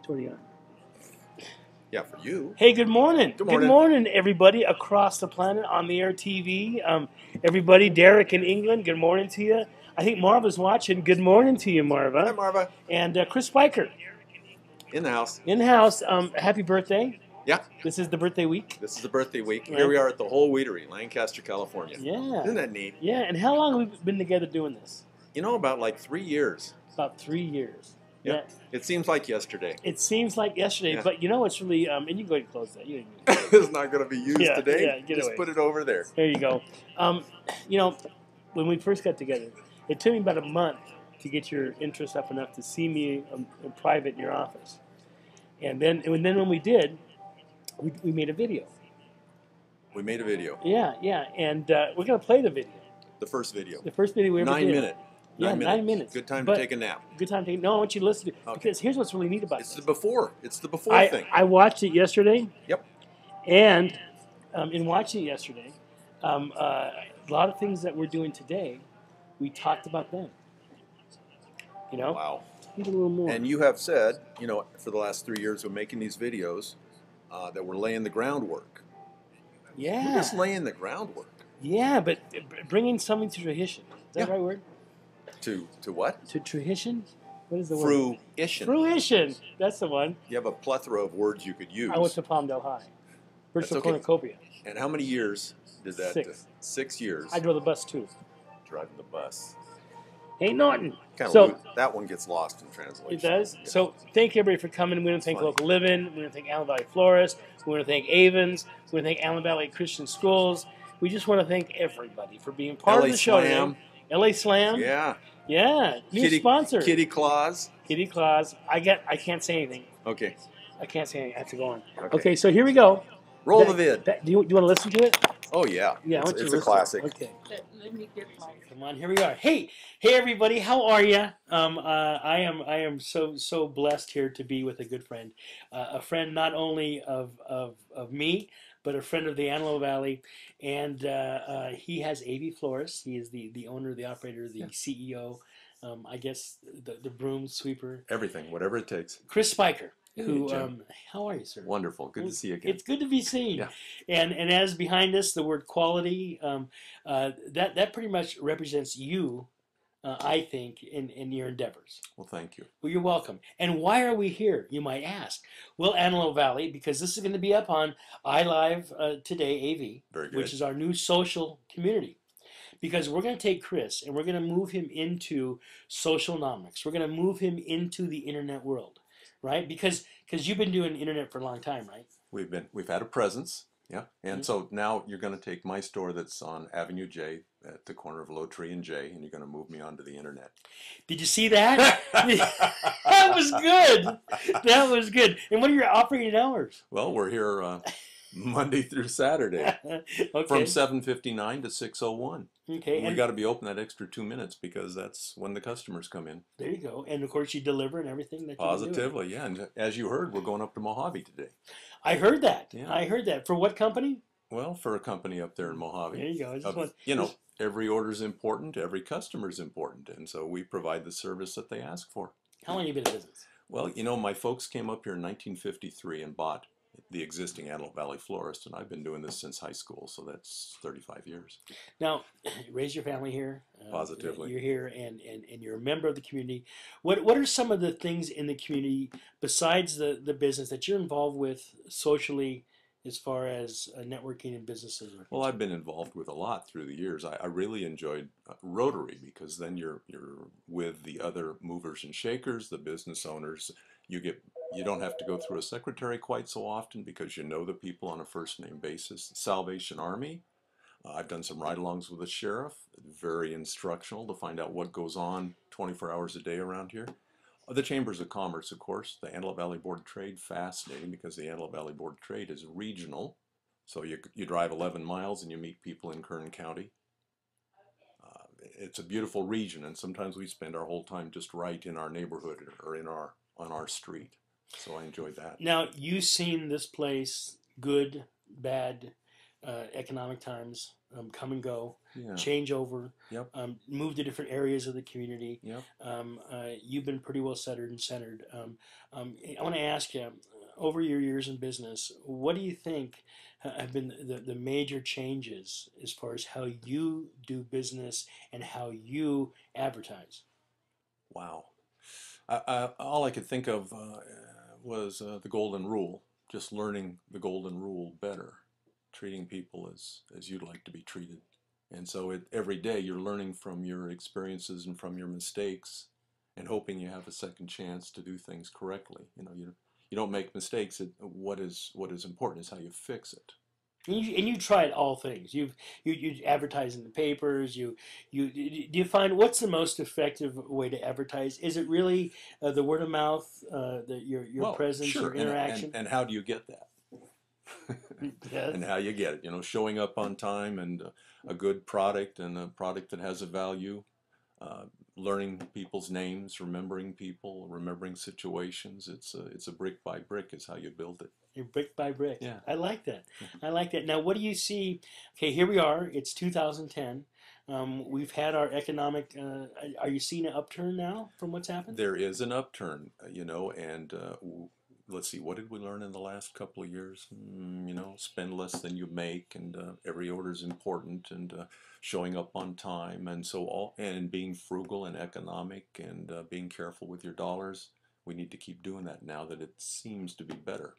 Tony on. Yeah, for you. Hey, good morning. Good morning. Good morning, everybody across the planet on the air TV. Everybody, Derek in England, good morning to you. I think Marva's watching. Good morning to you, Marva. Hi, Marva. And Chris Spiker In the house. in the house. Happy birthday. Yeah. This is the birthday week. This is the birthday week. Right. Here we are at the Whole Wheatery, Lancaster, California. Yeah. Isn't that neat? Yeah, and how long have we been together doing this? You know, about like 3 years. About 3 years. Yeah. Yeah. It seems like yesterday. It seems like yesterday, Yeah. but you know what's really, and you can go ahead and close that. You It's not going to be used Yeah, today. yeah, get Just away. put it over there. There you go. You know, when we first got together, it took me about a month to get your interest up enough to see me in private in your office. And then when we did, we made a video. We made a video. Yeah, yeah. And we're going to play the video. The first video. The first video we ever 9 did. minute. Yeah, 9 minutes. Good time But- to take a nap. Good time to take. No, I want you to listen to it. Okay. Because here's what's really neat about It's this. the before. It's the before thing. I watched it yesterday. Yep. And in watching it yesterday, a lot of things that we're doing today, we talked about them. You know? Wow. Need a little more. And you have said, you know, for the last 3 years of making these videos, that we're laying the groundwork. We're yeah. just laying the groundwork. Yeah, but bringing something to tradition. Is that Yeah. the right word? To what? To tradition? What is the word? Fruition. Fruition. That's the one. You have a plethora of words you could use. I went to Palmdale High. Virtual okay. cornucopia. And how many years did that? 6. 6 years. I drove the bus too. driving the bus. Ain't Norton. Kind of So that one gets lost in translation. it does. Yeah. So thank you everybody for coming. We want to thank Funny. Local Living. We want to thank Allen Valley Florist. We want to thank Avens. We want to thank Allen Valley Christian Schools. We just want to thank everybody for being part LA of the show Slam. today. LA Slam. Yeah. Yeah. New sponsor. Kitty Claus. Kitty Claus. I can't say anything. Okay. I can't say anything. I have to go on. Okay. Okay, so here we go. Roll the vid. Do you want to listen to it? Oh yeah. Yeah, I want it's you a to listen. classic. Okay. Let me get my. Come on, here we are. Hey everybody, how are you? I am so blessed here to be with a good friend, a friend not only of me, but a friend of the Antelope Valley, and he has AV Florist. He is the owner, the operator, the CEO. I guess the broom sweeper. Everything, whatever it takes. Chris Spiker. Hey, Who? Jim. How are you, sir? Wonderful. Good to see you again. It's good to be seen. Yeah. And as behind us, the word quality, that pretty much represents you, I think, in your endeavors. Well, thank you. Well, you're welcome. And why are we here, you might ask? Well, Antelope Valley, because this is going to be up on iLive Today AV, Very good. which is our new social community. Because we're going to take Chris and we're going to move him into socialnomics. We're going to move him into the internet world. Right, because you've been doing internet for a long time, right? We've had a presence, yeah, and Mhm. so now you're going to take my store that's on Avenue J at the corner of Low Tree and J, and you're going to move me onto the internet. Did you see that? That was good. That was good. And what are your operating hours? Well, we're here Monday through Saturday Okay. from 7:59 to 6:01. Okay. We And got to be open that extra 2 minutes because that's when the customers come in. there you go. And of course, you deliver and everything that you do. Positively, yeah. And as you heard, we're going up to Mojave today. I heard that. Yeah. I heard that. For what company? Well, for a company up there in Mojave. There you go. I just Of- want, you know, every order is important, every customer is important, and so we provide the service that they ask for. how long have you been in business? Well, you know, my folks came up here in 1953 and bought the existing Antelope Valley Florist, and I've been doing this since high school, so that's 35 years. Now, you raised your family here. Positively. You're here and you're a member of the community. What are some of the things in the community besides the business that you're involved with socially as far as networking and businesses? Well, I've been involved with a lot through the years. I really enjoyed Rotary because then you're with the other movers and shakers, the business owners. You don't have to go through a secretary quite so often because you know the people on a first name basis. Salvation Army. I've done some ride-alongs with the sheriff. Very instructional to find out what goes on 24 hours a day around here. The Chambers of Commerce, of course. The Antelope Valley Board of Trade, fascinating because the Antelope Valley Board of Trade is regional. So you drive 11 miles and you meet people in Kern County. It's a beautiful region, and sometimes we spend our whole time just right in our neighborhood or on our street. So I enjoyed that. Now, you've seen this place, good, bad, economic times come and go, Yeah. change over, Yep. move to different areas of the community. Yep. You've been pretty well centered. I want to ask you, over your years in business, what do you think have been the major changes as far as how you do business and how you advertise? Wow. All I could think of was the golden rule, just learning the golden rule better, treating people as you'd like to be treated. And so every day you're learning from your experiences and from your mistakes and hoping you have a second chance to do things correctly. You don't make mistakes. What is important is how you fix it. And you tried all things. You advertise in the papers. Do you find what's the most effective way to advertise? Is it really the word of mouth, your Well, presence, sure. your interaction? And how do you get that? Yes. And how you get it, showing up on time and a good product and a product that has a value, learning people's names, remembering people, remembering situations. It's a brick by brick is how you build it. You're brick by brick. Yeah. I like that. I like that. Now, what do you see? Okay, here we are. It's 2010. We've had our economic. Are you seeing an upturn now from what's happened? There is an upturn, and let's see, what did we learn in the last couple of years? Spend less than you make, and every order is important, and showing up on time, and being frugal and economic, and being careful with your dollars. We need to keep doing that now that it seems to be better.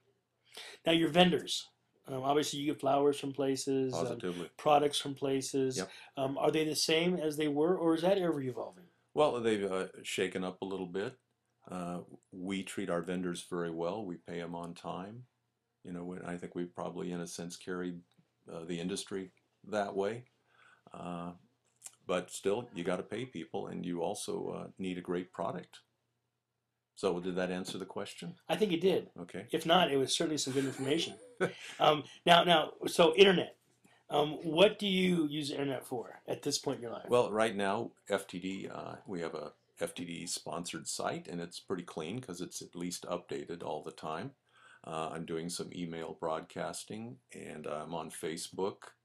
Now, your vendors. Obviously, you get flowers from places, Positively. products from places. Yep. Are they the same as they were, or is that ever evolving? Well, they've shaken up a little bit. We treat our vendors very well. We pay them on time. I think we've probably, in a sense, carried the industry that way. But still, you got to pay people, and you also need a great product. So, did that answer the question? I think it did. Okay. If not, it was certainly some good information. So internet. What do you use the internet for at this point in your life? Well, right now, FTD, we have a FTD sponsored site, and it's pretty clean because it's at least updated all the time. I'm doing some email broadcasting, and I'm on Facebook.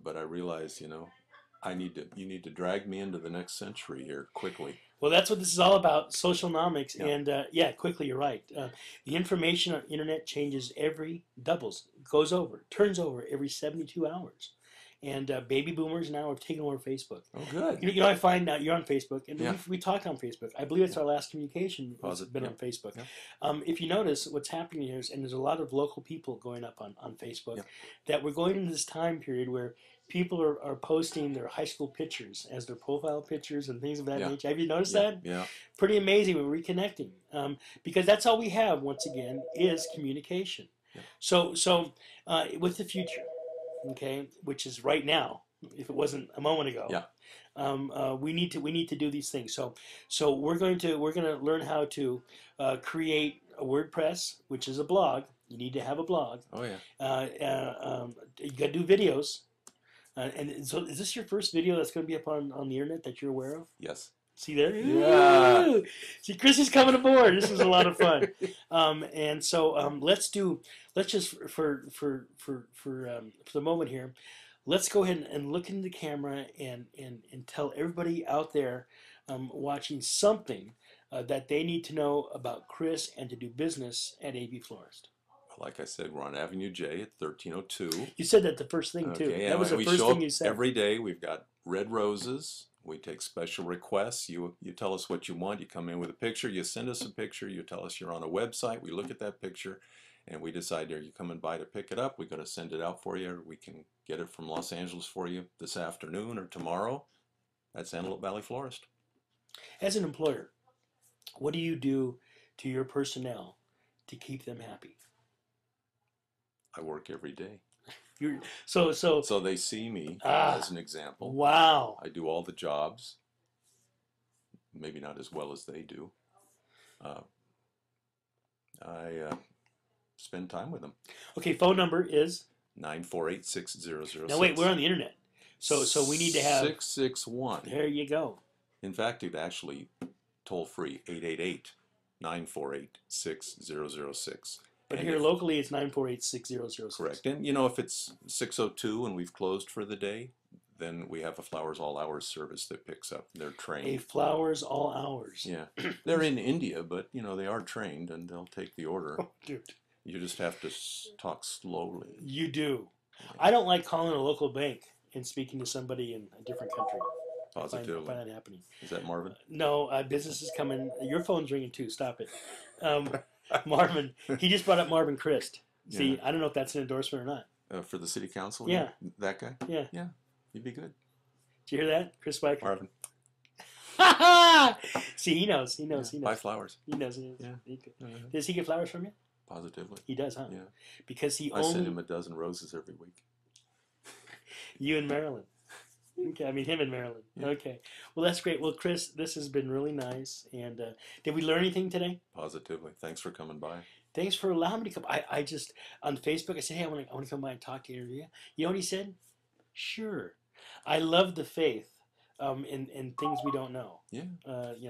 But I realize, you need to drag me into the next century here quickly. Well, that's what this is all about, socialnomics. Yeah. And quickly, you're right. The information on internet doubles, goes over, turns over every 72 hours. And baby boomers now have taken over Facebook. Oh, good. I find out you're on Facebook, and Yeah. we talked on Facebook. I believe it's our last communication has Positive. been on Facebook. If you notice, what's happening here is, and there's a lot of local people going up on Facebook, that we're going into this time period where people are posting their high school pictures as their profile pictures and things of that nature. Have you noticed that? Yeah. Pretty amazing. We're reconnecting because that's all we have. Once again, is communication. Yeah. So with the future, okay, which is right now. If it wasn't a moment ago, we need to do these things. So we're going to learn how to create a WordPress, which is a blog. You need to have a blog. Oh yeah. You got to do videos. And so, is this your first video that's going to be up on the internet that you're aware of? Yes. See there? Yeah. Ooh. See, Chrissy's coming aboard. This is a lot of fun. And so let's just for the moment here, let's go ahead and look into the camera and tell everybody out there watching something that they need to know about Chris and to do business at AB Florist. Like I said, we're on Avenue J at 1302. You said that the first thing too. Okay, That was the first thing you said. Every day we've got red roses. We take special requests. You tell us what you want. You come in with a picture. You send us a picture. You tell us you're on a website. We look at that picture, and we decide, are you coming by to pick it up? We're going to send it out for you. Or we can get it from Los Angeles for you this afternoon or tomorrow. That's Antelope Valley Florist. As an employer, what do you do to your personnel to keep them happy? I work every day. So they see me as an example. Wow. I do all the jobs. Maybe not as well as they do. I spend time with them. Okay, phone number is 948-6006. Now wait, we're on the internet. So we need to have 661. There you go. In fact, it actually toll free 888-948-6006. But And here if, locally, it's 948-6006. correct. And you know, if it's 6:02 and we've closed for the day, then we have a Flowers All Hours service that picks up. They're A trained. flowers all hours. Yeah. They're in India, but you know, they are trained and they'll take the order. Oh, dude, You just have to talk slowly. you do. I don't like calling a local bank and speaking to somebody in a different country. I Positively. find that happening. Is that Marvin? No, business is coming. Your phone's ringing too. Stop it. Marvin, he just brought up Marvin Christ. See, Yeah. I don't know if that's an endorsement or not. For the city council? Yeah. That guy? Yeah. Yeah. He'd be good. Did you hear that? Chris Spiker. Marvin. See, he knows. He knows. Yeah. He Buy knows. flowers. He knows. He knows. Yeah. He- Does he get flowers from you? Positively. He does, huh? Yeah. Because he I send owns him a dozen roses every week. you in Maryland. Okay, I mean him in Maryland. Yeah. Okay. Well, that's great. Well, Chris, this has been really nice. And did we learn anything today? Positively. Thanks for coming by. Thanks for allowing me to come. I just on Facebook I said, hey, I want to come by and talk to you, interview you. You know what he said? Sure. I love the faith in things we don't know. Yeah.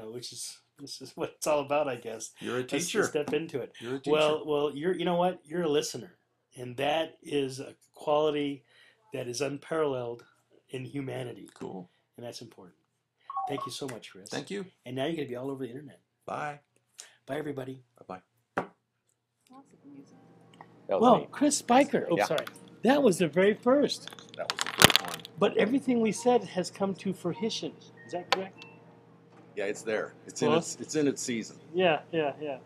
Which is this is what it's all about, I guess. You're a Let's teacher. step into it. You're a teacher. Well, you know what? You're a listener, and that is a quality that is unparalleled in humanity, Cool. and that's important. Thank you so much, Chris. Thank you. And now you're going to be all over the internet. Bye. Bye, everybody. Bye-bye. That was Well, neat. Chris Spiker. Oh, Yeah. sorry. That was the very first. That was the first one. But everything we said has come to fruition. Is that correct? Yeah, it's there. It's Well, in its season. Yeah.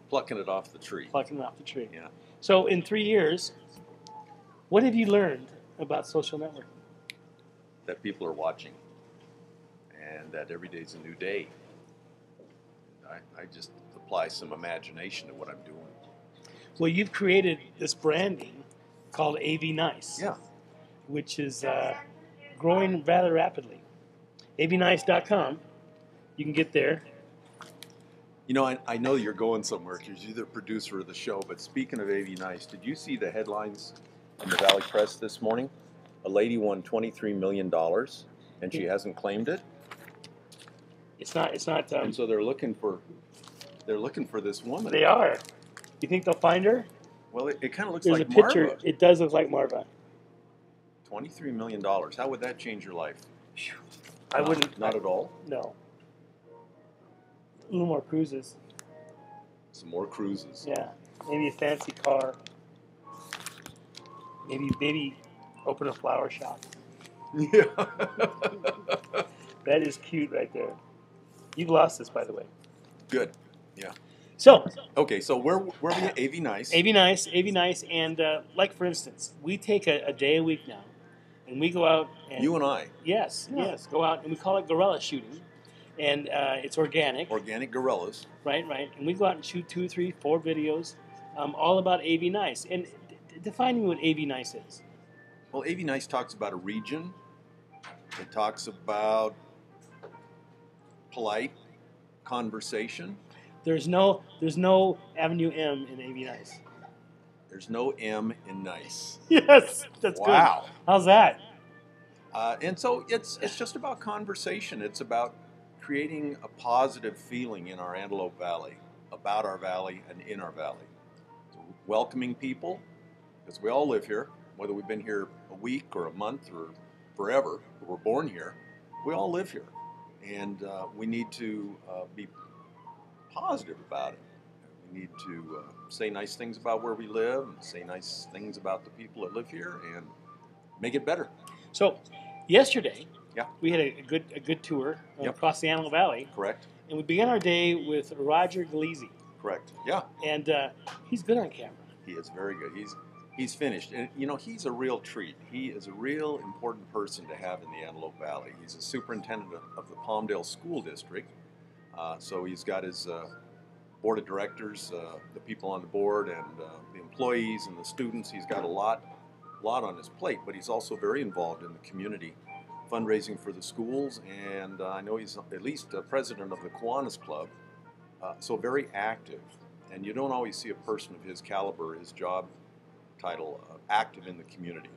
Plucking it off the tree. Plucking it off the tree. Yeah. So in 3 years, what have you learned about social networking? That people are watching, and that every day's a new day. I just apply some imagination to what I'm doing. Well, you've created this branding called AV Nice. Yeah. Which is growing rather rapidly. avnice.com. You can get there. You know, I know you're going somewhere because you're the producer of the show. But speaking of AV Nice, did you see the headlines in the Valley Press this morning? A lady won $23 million, and she hasn't claimed it. It's not. And so they're looking for this woman. They are. You think they'll find her? Well, it kind of looks There's like a picture. Marva. It does look like Marva. $23 million. How would that change your life? I wouldn't. Not at all. No. A little more cruises. Some more cruises. Yeah. Maybe a fancy car. Maybe open a flower shop. Yeah. That is cute right there. You've lost this, by the way. Good. Yeah. So, Okay, so where we at? AV Nice. AV Nice, and like for instance, we take a day a week now, and we go out and You and I. yes, Yeah. go out and we call it gorilla shooting, and it's organic, Organic gorillas. right, and we go out and shoot 2, 3, 4 videos, all about AV Nice, and defining what AV Nice is. Well, AV Nice talks about a region. It talks about polite conversation. There's no Avenue M in AV Nice. There's no M in nice. Yes, that's good. Wow. How's that? And so it's just about conversation. It's about creating a positive feeling in our Antelope Valley, about our valley and in our valley. Welcoming people, because we all live here, whether we've been here a week or a month or forever, or we're born here, we all live here. And we need to be positive about it. We need to say nice things about where we live, and say nice things about the people that live here, and make it better. So, yesterday, Yeah. we had a good tour Yep. across the Antelope Valley, Correct? and we began our day with Roger Galeazzi, Correct. Yeah. and he's good on camera. He is very good. He's finished, and you know he's a real treat. He is a real important person to have in the Antelope Valley. He's a superintendent of the Palmdale School District, so he's got his board of directors, the people on the board, and the employees and the students. He's got a lot on his plate, but he's also very involved in the community, fundraising for the schools, and I know he's at least president of the Kiwanis Club, so very active. And you don't always see a person of his caliber, his job title, active in the community.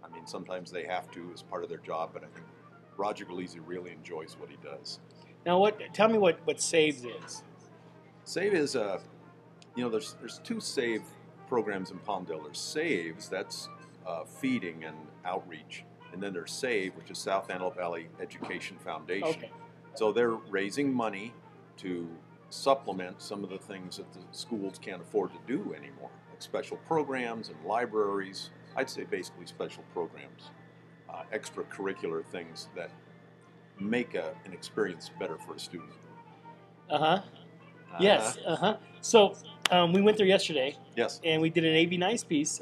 I mean, sometimes they have to as part of their job, but I think Roger Galeazzi really enjoys what he does. Now, tell me what Saves is. Save is, there's two Save programs in Palmdale. There's SAVES, that's feeding and outreach. And then there's SAVE, which is South Antelope Valley Education Foundation. Okay. So they're raising money to supplement some of the things that the schools can't afford to do anymore, like special programs and libraries. I'd say basically special programs, extracurricular things that make an experience better for a student. Yes. So we went there yesterday, Yes. and we did an AV Nice piece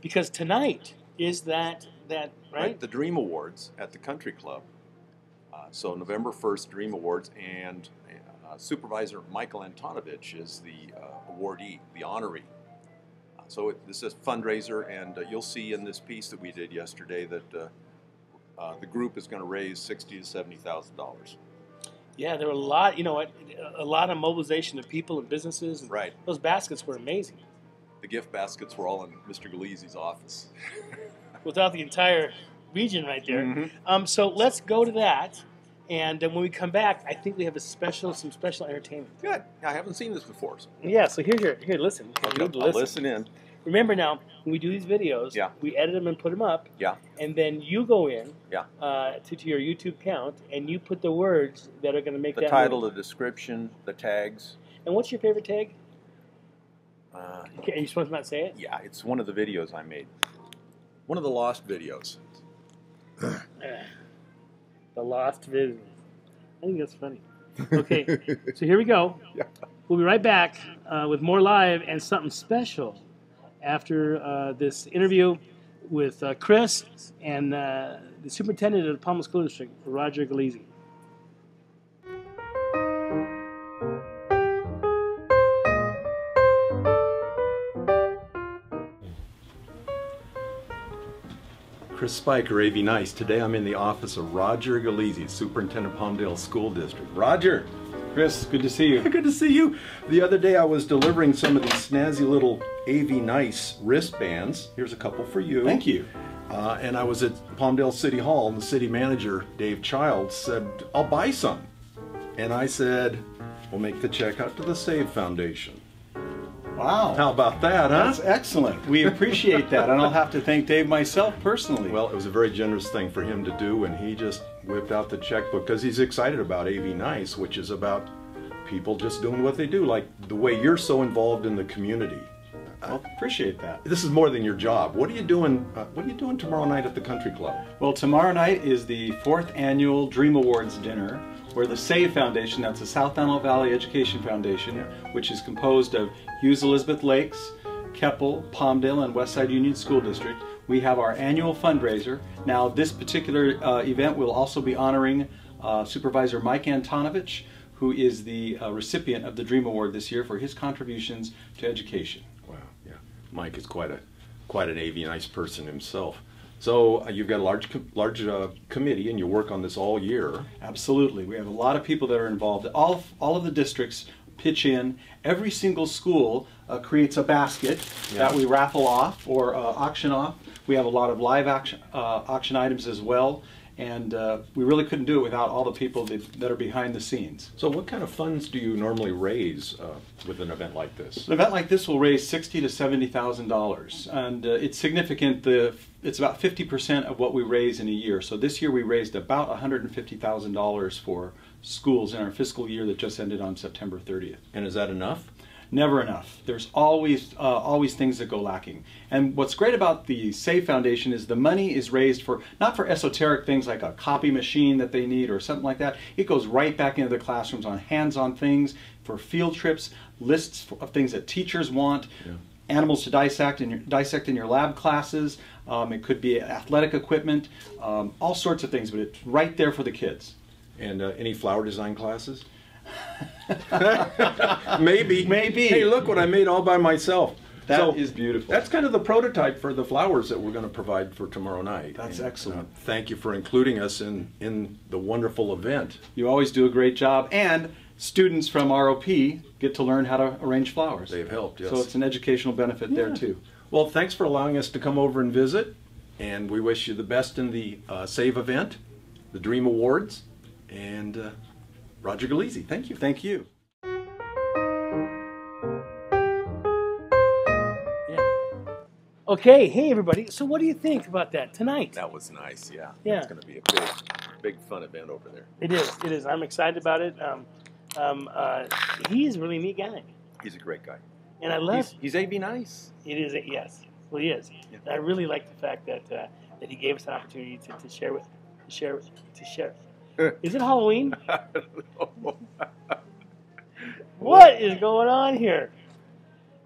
because tonight is that right? The Dream Awards at the Country Club. So November 1st, Dream Awards, and Supervisor Michael Antonovich is the awardee, the honoree. So this is a fundraiser, and you'll see in this piece that we did yesterday that the group is going to raise $60,000 to $70,000. Yeah, there were a lot. You know what? A lot of mobilization of people and businesses. And Right. Those baskets were amazing. The gift baskets were all in Mr. Galese's office. Without the entire region right there. Mhm. So let's go to that, and when we come back, I think we have some special entertainment. Good. I haven't seen this before. So. Yeah. So here, listen. You Okay, need to I'll listen in. Remember now, when we do these videos, Yeah. we edit them and put them up, Yeah. and then you go in Yeah. to your YouTube account, and you put the words that are going to make The that title, movie. the description, the tags. And what's your favorite tag? Uh, Are you supposed to not say it? yeah, it's one of the videos I made. One of the lost videos. The Lost Vision. I think that's funny. Okay, so here we go. Yeah. We'll be right back with more live and something special after this interview with Chris and the superintendent of the Palmdale School District, Roger Galezi. Chris Spiker, AV Nice. Today I'm in the office of Roger Galezi, Superintendent of Palmdale School District. Roger! Chris, good to see you. Good to see you. The other day I was delivering some of these snazzy little AV Nice wristbands. Here's a couple for you. Thank you. And I was at Palmdale City Hall, and the city manager, Dave Childs, said, I'll buy some. And I said, we'll make the check out to the SAVE Foundation. Wow. How about that, huh? That's excellent. We appreciate that. And I'll have to thank Dave myself personally. Well, it was a very generous thing for him to do, and he just whipped out the checkbook because he's excited about AV Nice, which is about people just doing what they do, like the way you're so involved in the community. Well, appreciate that. This is more than your job. What are you doing? What are you doing tomorrow night at the Country Club? Well, tomorrow night is the 4th annual Dream Awards dinner, where the SAVE Foundation, that's the South Antelope Valley Education Foundation, which is composed of Hughes Elizabeth Lakes, Keppel, Palmdale, and Westside Union School District. We have our annual fundraiser. Now, this particular event will also be honoring Supervisor Mike Antonovich, who is the recipient of the Dream Award this year for his contributions to education. Wow, yeah. Mike is quite an AV Nice person himself. So you've got a large committee, and you work on this all year. Absolutely. We have a lot of people that are involved. All of the districts pitch in. Every single school creates a basket that we raffle off or auction off. We have a lot of live auction items as well. And we really couldn't do it without all the people that are behind the scenes. So what kind of funds do you normally raise with an event like this? An event like this will raise $60,000 to $70,000, and it's significant. It's about 50% of what we raise in a year. So this year we raised about $150,000 for schools in our fiscal year that just ended on September 30th. And is that enough? Never enough. There's always things that go lacking. And what's great about the SAVE Foundation is the money is raised for, not for esoteric things like a copy machine that they need or something like that. It goes right back into the classrooms on hands-on things, for field trips, lists of things that teachers want, animals to dissect in your lab classes. It could be athletic equipment, all sorts of things, but it's right there for the kids. And any flower design classes? Maybe. Maybe. Hey, look what I made all by myself. That is beautiful. That's kind of the prototype for the flowers that we're going to provide for tomorrow night. That's And, excellent. Thank you for including us in the wonderful event. You always do a great job, and students from ROP get to learn how to arrange flowers. They've helped, yes. So it's an educational benefit there too. Well, thanks for allowing us to come over and visit, and we wish you the best in the SAVE event, the Dream Awards, and Roger Galezi, thank you. Thank you. Yeah. Okay, hey everybody. So what do you think about that tonight? That was nice. Yeah. Yeah. It's going to be a big fun event over there. It is. It is. I'm excited about it. He's a really neat guy, He's a great guy. and I love. He's AV nice. It is. Yes. Well, he is. Yeah. I really like the fact that that he gave us an opportunity to share with to share. Is it Halloween? What is going on here?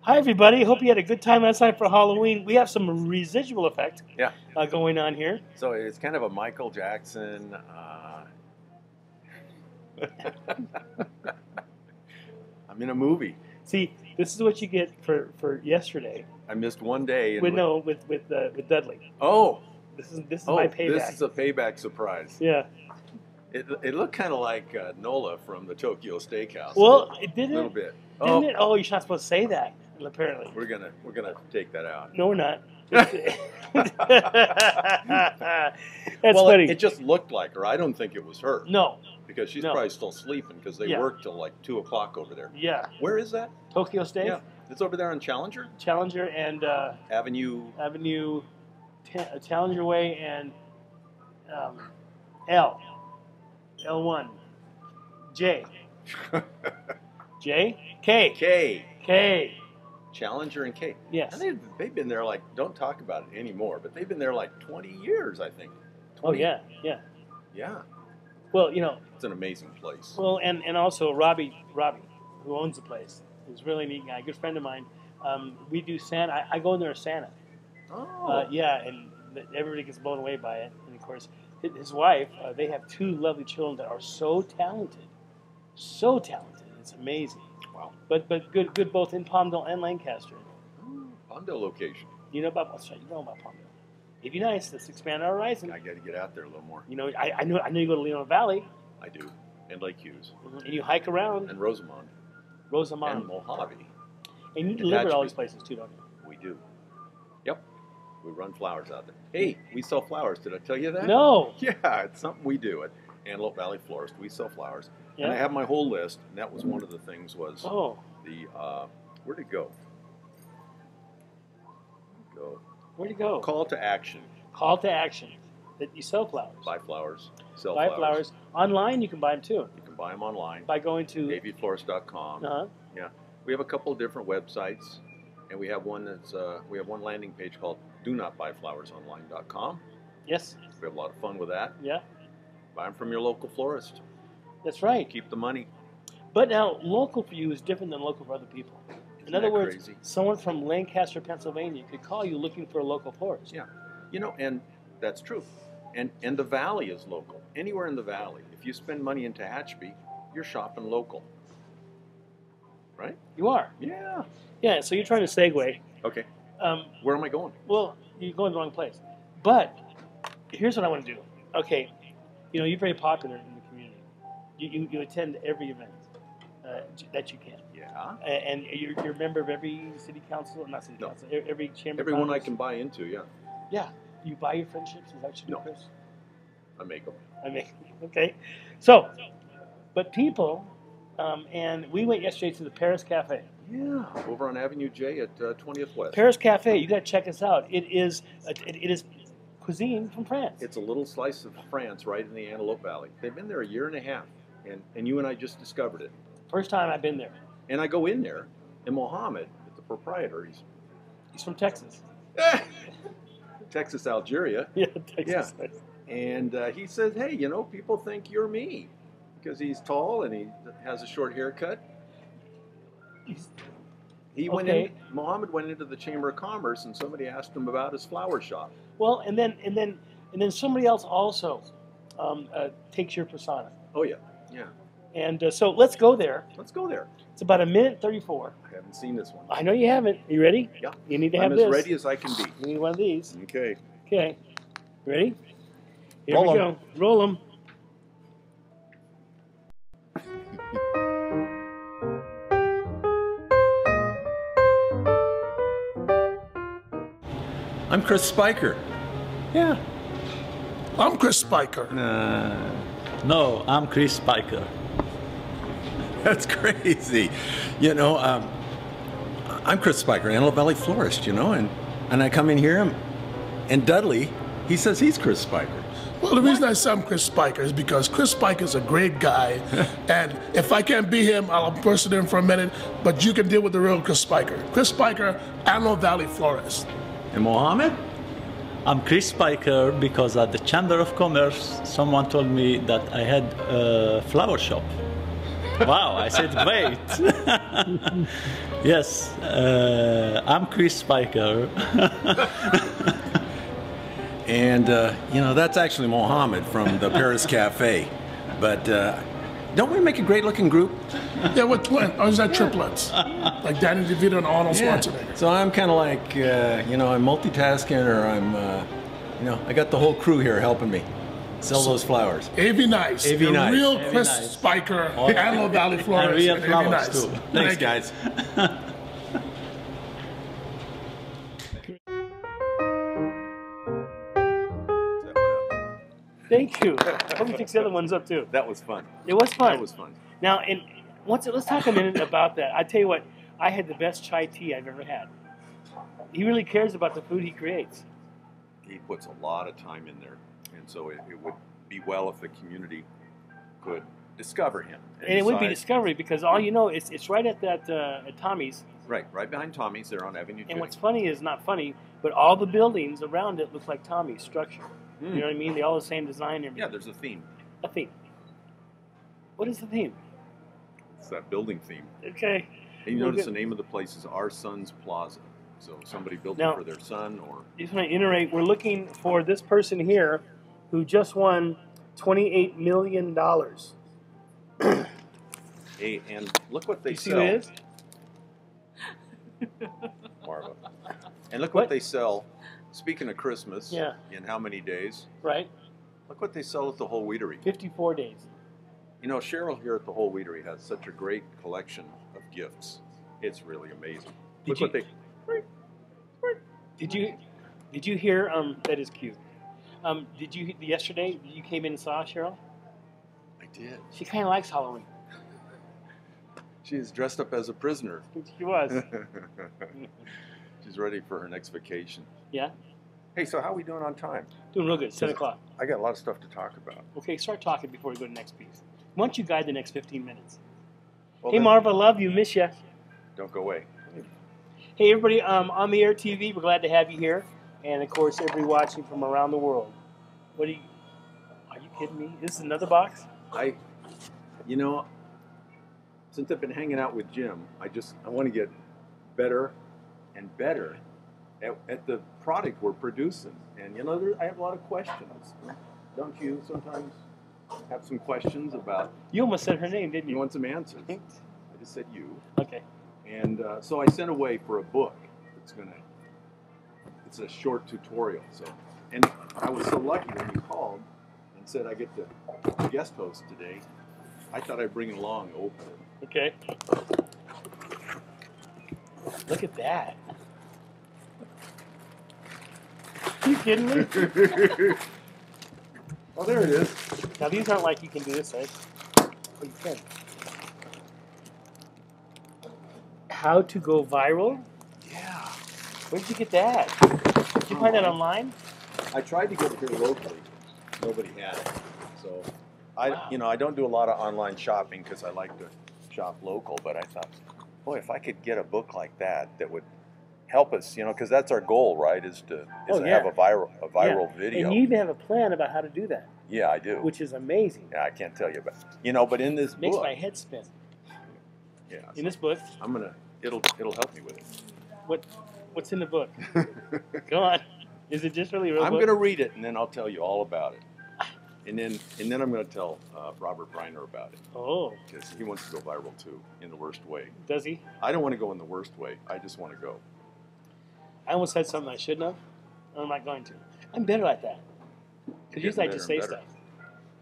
Hi, everybody. Hope you had a good time last night for Halloween. We have some residual effect Yeah. Going on here. So it's kind of a Michael Jackson. I'm in a movie. See, this is what you get for yesterday. I missed one day. With Dudley. Oh. This is my payback. This is a payback surprise. Yeah. It looked kind of like Nola from the Tokyo Steakhouse. Well, it didn't. A little bit. Didn't it? Oh, you're not supposed to say that. Apparently. We're gonna take that out. No, we're not. That's well, funny. it just looked like her. I don't think it was her. No. Because she's No. probably still sleeping because they Yeah. work till like 2 o'clock over there. Yeah. Where is that? Tokyo Steak. Yeah, it's over there on Challenger Challenger and Avenue. Challenger Way and L1 J K K. Challenger and K. Yes. And they've been there like, don't talk about it anymore, but they've been there like 20 years, I think. Oh 20. yeah. Yeah. Well, you know. It's an amazing place. Well, and also Robbie, who owns the place, is a really neat guy, good friend of mine. We do Santa. I go in there as Santa. Oh. Yeah, and everybody gets blown away by it. And of course, his wife. They have 2 lovely children that are so talented. It's amazing. Wow. But good both in Palmdale and Lancaster. Palmdale location. You know about Palmdale. It'd be nice. Let's expand our horizon. I got to get out there a little more. You know, I know you go to Leona Valley. I do. And Lake Hughes. And you hike around. And Rosamond. Rosamond. And Mojave. And you deliver all these places too, don't you? We do. Yep. We run flowers out there. Hey, we sell flowers. Did I tell you that? No. Yeah, it's something we do at Antelope Valley Florist. We sell flowers. Yeah. And I have my whole list, and that was one of the things was the, where'd it go? Where'd it go? Call to action. Call to action. That you sell flowers. Buy flowers. Sell Buy flowers. Online, you can buy them too. You can buy them online. By going to avflorist.com. Yeah. We have a couple of different websites, and we have one we have one landing page called donotbuyflowersonline.com. Yes. We have a lot of fun with that. Yeah. Buy them from your local florist. That's right. Keep the money. But now, local for you is different than local for other people. In other words, crazy? Someone from Lancaster, Pennsylvania could call you looking for a local florist. Yeah. You know, and that's true. And the valley is local. Anywhere in the valley. If you spend money in Tehachapi, you're shopping local. Right? You are. Yeah. Yeah, so you're trying to segue. Okay. Where am I going? Well, you're going the wrong place. But here's what I want to do. Okay, you know, you're very popular in the community. You attend every event that you can. Yeah. And you're a member of every city council, not city council, every chamber. Everyone I Congress. can buy into, yeah. Yeah. You buy your friendships? Is that what you do, No. Chris? I make them. Okay. So, but people, and we went yesterday to the Paris Cafe. Yeah. Over on Avenue J at 20th West. Paris Cafe, you got to check us out. It is cuisine from France. It's a little slice of France right in the Antelope Valley. They've been there a year and a half, and you and I just discovered it. First time I've been there. And I go in there, and Mohammed, the proprietor, He's from Texas. Texas, Algeria. Yeah, Texas. Yeah. And he says, hey, you know, people think you're me because he's tall and he has a short haircut. He went in. Mohammed went into the Chamber of Commerce, and somebody asked him about his flower shop. Well, and then somebody else also takes your persona. Oh yeah, yeah. And so let's go there. Let's go there. It's about 1:34. I haven't seen this one. I know you haven't. Are you ready? Yeah. You need to have I'm this. as ready as I can be. You need one of these. Okay. Okay. Ready? Here Roll we 'em. go. Roll them. I'm Chris Spiker. Yeah. I'm Chris Spiker. No, I'm Chris Spiker. That's crazy. You know, I'm Chris Spiker, Antelope Valley Florist, you know, and and I come in here, and Dudley, he says he's Chris Spiker. Well, the reason I say I'm Chris Spiker is because Chris Spiker is a great guy, and if I can't be him, I'll impersonate him for a minute, but you can deal with the real Chris Spiker. Chris Spiker, Antelope Valley Florist. And Mohammed? I'm Chris Spiker because at the Chamber of Commerce, someone told me that I had a flower shop. Wow, I said, wait. Yes, I'm Chris Spiker. And, you know, that's actually Mohammed from the Paris Cafe. But don't we make a great-looking group? Yeah, we're twins, or is that triplets? Like Danny DeVito and Arnold Schwarzenegger. So I'm kind of like, you know, I'm multitasking, or I'm, you know, I got the whole crew here helping me sell those flowers. A.V. Nice. A.V. The Nice. real A.V. Chris Nice. Spiker, Oh, Antelope Valley Florist, and real and A.V. flowers, Nice. too. Thanks, Thank you. guys. Thank you. Hope you fix the other ones up too. That was fun. It was fun. That was fun. Now, and let's talk a minute about that. I tell you what, I had the best chai tea I've ever had. He really cares about the food he creates. He puts a lot of time in there, and so it would be well if the community could discover him. And it would be decide- discovery because all you know, it's right at that at Tommy's. right behind Tommy's. They're on Avenue 2. And what's funny is not funny, but all the buildings around it look like Tommy's structure. You know what I mean? They all the same design and Yeah, there's a theme. a theme. What is the theme? It's that building theme. Okay. And you Well, notice good. the name of the place is Our Son's Plaza. So somebody built Now- it for their son, or Just want to iterate. We're looking for this person here, who just won $28 million. and look what they You see sell. who it is? Marva. And look What? what they sell. Speaking of Christmas, Yeah. in how many days? Right. Look what they sell at the Whole Wheatery. 54 days. You know, Cheryl here at the Whole Wheatery has such a great collection of gifts. It's really amazing. Look what they. Did you hear? That is cute. Did you yesterday? You came in and saw Cheryl. I did. She kind of likes Halloween. She is dressed up as a prisoner. She was. She's ready for her next vacation. Yeah. Hey, so how are we doing on time? Doing real good. 7 o'clock. I got a lot of stuff to talk about. Okay, start talking before we go to the next piece. Why don't you guide the next 15 minutes? Well, Hey, then, Marva, love you, miss you. Don't go away. Hey, everybody, on the Air TV, we're glad to have you here, and of course, everybody watching from around the world. Are you kidding me? This is another box. You know, since I've been hanging out with Jim, I want to get better and better at the product we're producing. And you know, I have a lot of questions. Don't you sometimes have some questions about? You almost said her name, didn't You you? want some answers? I just said you. Okay. And so I sent away for a book. It's a short tutorial. So, and I was so lucky when you called and said I get to guest host today. I thought I'd bring it along and open it. Okay. Look at that. Are you kidding me? Oh, there it is. Now these aren't like you can do this, right? Oh, you can. How to go viral? Yeah. Where did you get that? Did you find that online? I tried to get it here locally. Nobody had it. So, I don't do a lot of online shopping because I like to shop local. But I thought, boy, if I could get a book like that would help us, because that's our goal, right? Is to have a viral video. And you even have a plan about how to do that, Yeah, I do. which is amazing. Yeah, I can't tell you, but in this Makes book, my head spin. yeah, In this book, it'll help me with it. what's in the book? Go on. Is it just really a real I'm book? going to read it and then I'll tell you all about it. And then I'm going to tell Robert Reiner about it Oh, because he wants to go viral too in the worst way. does he? I don't want to go in the worst way. I just want to go. I almost said something I shouldn't have. I'm not going to. I'm better at that. Because you Getting like to say better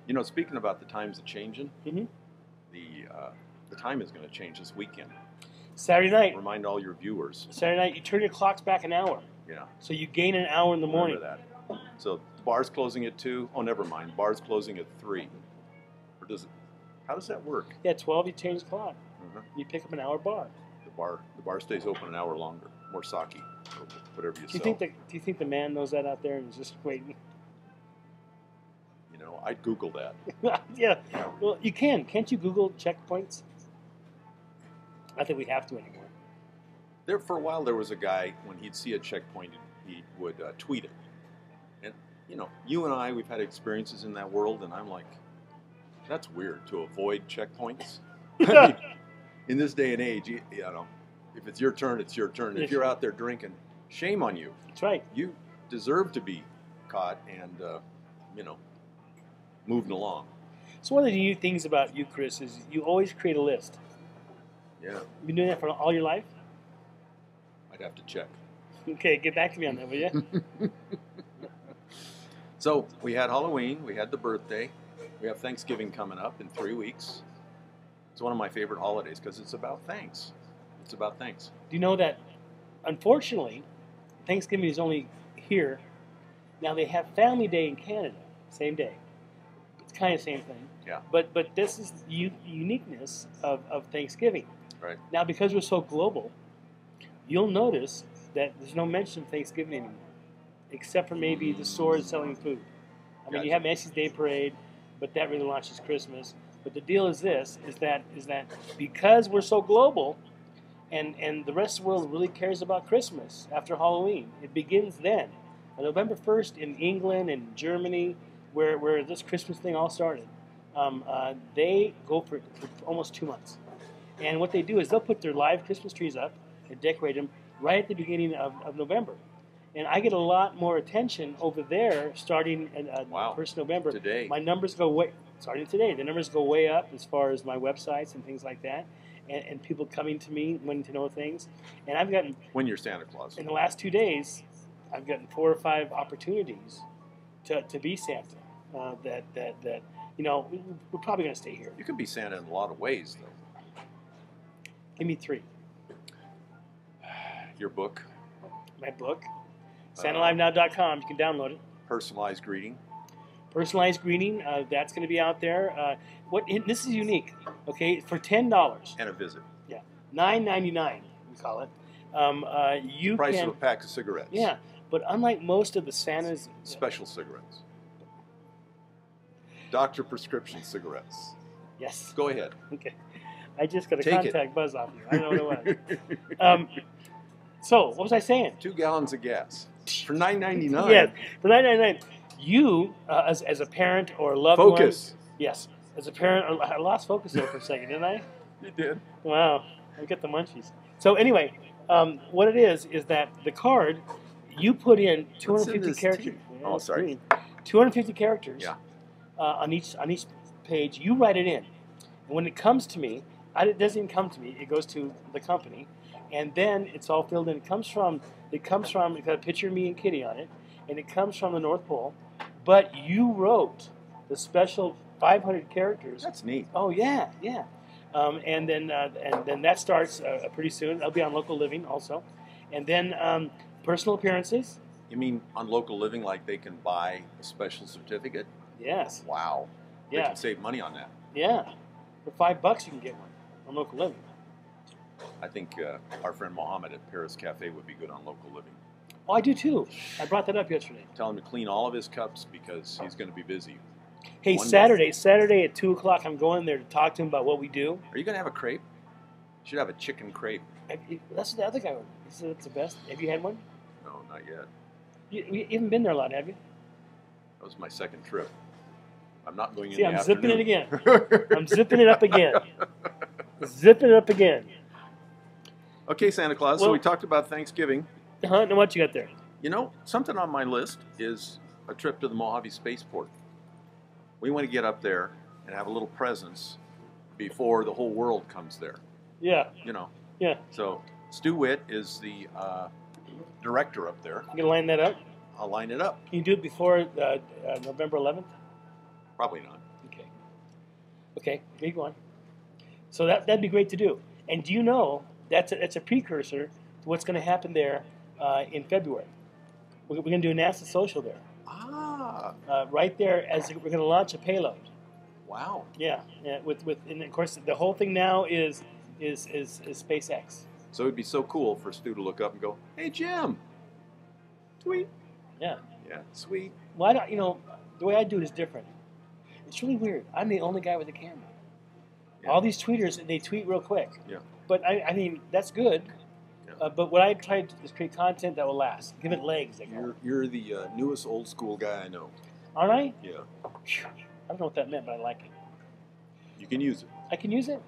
and stuff. Speaking about the times are changing, Mhm. the time is going to change this weekend. Saturday night. Remind all your viewers. Saturday night, you turn your clocks back an hour. Yeah, So you gain an hour in the morning. remember that. So the bar's closing at 2. Oh, never mind. Bar's closing at 3. Or does it? How does that work? Yeah, 12, you change the clock. Mhm. You pick up an hour bar. The bar stays open an hour longer. More sake. or whatever you Do you sell. think the man knows that out there and is just waiting? You know, I'd Google that. Yeah. Well, you can. Can't you Google checkpoints? Not that we have to anymore. There for a while, there was a guy when he'd see a checkpoint, he would tweet it. And you know, you and I, we've had experiences in that world, and I'm like, that's weird to avoid checkpoints. I mean, in this day and age, you know, if it's your turn, it's your turn. If you're out there drinking, shame on you. That's right. You deserve to be caught and you know, moving along. So one of the unique things about you, Chris, is you always create a list. Yeah, You've been doing that for all your life? I'd have to check. Okay, get back to me on that, will you? So we had Halloween, we had the birthday, we have Thanksgiving coming up in 3 weeks. It's one of my favorite holidays because it's about thanks. It's about thanks. Do you know that, unfortunately, Thanksgiving is only here. Now they have Family Day in Canada, same day. It's kind of the same thing. Yeah. But this is the uniqueness of Thanksgiving. Right. Now, because we're so global, you'll notice that there's no mention of Thanksgiving anymore, except for maybe the stores selling food. I mean, you have Macy's Day Parade, but that really launches Christmas. But the deal is this: is that because we're so global, and the rest of the world really cares about Christmas after Halloween, it begins then. On November 1st in England and Germany, where this Christmas thing all started, they go for almost 2 months. And what they do is they'll put their live Christmas trees up and decorate them right at the beginning of November. And I get a lot more attention over there starting Wow. 1st November. Today. My numbers go starting today. The numbers go way up as far as my websites and things like that. And people coming to me wanting to know things. And I've gotten, When you're Santa Claus. in the last 2 days, I've gotten 4 or 5 opportunities to be Santa. That you know, we're probably going to stay here. You can be Santa in a lot of ways, though. Give me 3. Your book, My book, SantaLiveNow.com. You can download it. personalized greeting. Personalized greeting. That's going to be out there. This is unique. Okay, for $10. And a visit. Yeah, $9.99 we call it. You Price can. of a pack of cigarettes. Yeah, but unlike most of the Santas, Special cigarettes. Doctor prescription cigarettes. yes. Go ahead. Okay. I just got a Take it. contact buzz off you. I don't know what it was. So, what was I saying? 2 gallons of gas for $9.99. Yes, for $9.99. You, as a parent or a loved Focus. one. Yes. As a parent, I lost focus there for a second, didn't I? You did. Wow. I get the munchies. So anyway, what it is that the card, you put in 250 this characters. tea? Yeah, Oh, it's sorry. green. 250 characters. Yeah. On each page, you write it in. And when it comes to me, it doesn't even come to me. It goes to the company, and then it's all filled in. It comes from. It's got a picture of me and Kitty on it, and it comes from the North Pole. But you wrote the special 500 characters. That's neat. Oh yeah, yeah. And then that starts pretty soon. That'll be on Local Living also, and then personal appearances. You mean on local living, like they can buy a special certificate? Yes. Wow. They Yeah. can save money on that. Yeah. For $5 you can get one on Local Living. I think our friend Mohammed at Paris Cafe would be good on local living. Oh, I do too. I brought that up yesterday. Tell him to clean all of his cups because he's going to be busy. Hey, One Saturday at 2 o'clock, I'm going there to talk to him about what we do. Are you going to have a crepe? You should have a chicken crepe. That's what the other guy ordered. He said it's the best. Have you had one? No, not yet. You haven't been there a lot, have you? That was my second trip. I'm not going in See, the I'm afternoon. zipping it again. I'm zipping it up again. Zipping it up again. Okay, Santa Claus, so Well- we talked about Thanksgiving. Huh? Now what you got there? You know, something on my list is a trip to the Mojave Spaceport. We want to get up there and have a little presence before the whole world comes there. Yeah. You know, Yeah. so Stu Witt is the director up there. You gonna line that up? I'll line it up. Can you do it before November 11th? Probably not. Okay. Okay, big one. So that'd be great to do. And do you know that's a precursor to what's going to happen there in February? We're going to do a NASA social there, Ah, right there as we're going to launch a payload. wow. Yeah, yeah. With and of course the whole thing now is SpaceX. So it'd be so cool for Stu to look up and go, "Hey, Jim, tweet." Yeah. Yeah, sweet. Well, I don't, the way I do it is different. It's really weird. I'm the only guy with a camera. Yeah. All these tweeters, they tweet real quick. Yeah. But I mean, that's good. Yeah. But what I try to do is create content that will last. Give it legs. They call it. You're the newest old school guy I know. Aren't I? Yeah. Phew. I don't know what that meant, but I like it. You can use it. I can use it.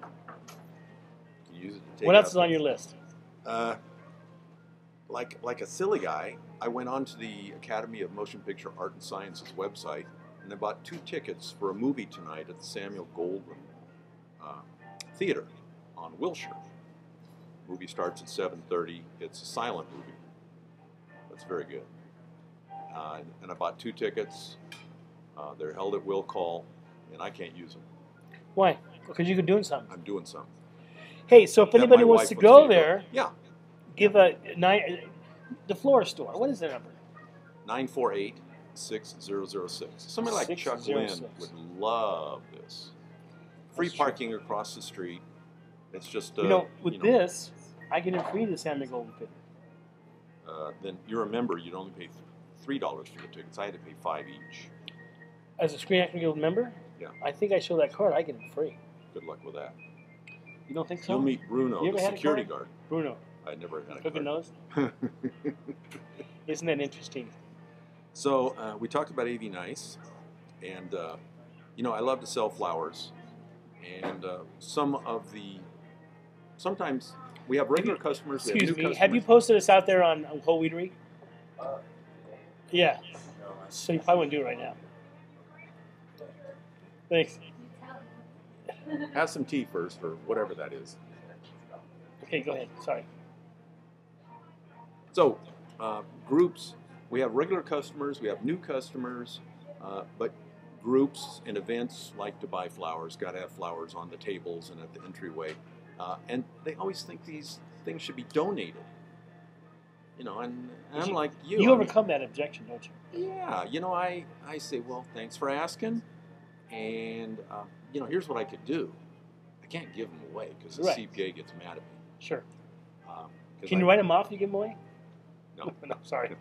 You can use it to take What else out is on your list? Like a silly guy, I went onto the Academy of Motion Picture Art and Sciences website and I bought 2 tickets for a movie tonight at the Samuel Goldwyn Theater on Wilshire. Movie starts at 7:30. It's a silent movie. That's very good. And I bought 2 tickets. They're held at will call, and I can't use them. Why? Because you're doing something. I'm doing something. Hey, so if That anybody my wants wife to me go there, yeah, give the Flora store. What is the number? 948-6006. Somebody like Chuck 606. Lynn would love this. Free That's true. parking across the street. It's just With this, I get in free to Samuel Golden Theater. then you're a member. You'd only pay $3 for the tickets. I had to pay $5 each. As a Screen Acting Guild member, Yeah. I think I show that card. I get it free. Good luck with that. You don't think so? You'll meet Bruno, You ever the had a security card? guard. Bruno, I never had a cooking card. nose. Isn't that interesting? So we talked about AV Nice, and I love to sell flowers, and sometimes we have regular customers. We have Excuse new me. customers. Have you posted us out there on Whole Weedery? Yeah. So you probably wouldn't do it right now. Thanks. Have some tea first, or whatever that is. Okay, go ahead. Sorry. So, groups, we have regular customers, we have new customers, but groups and events like to buy flowers, got to have flowers on the tables and at the entryway. And they always think these things should be donated. And I'm like you. You I mean, overcome that objection, don't you? yeah, I say, well, thanks for asking. And, here's what I could do. I can't give them away because the Right. CPA gets mad at me. Sure. 'Cause Can you write them off and you give them away? No. No, sorry.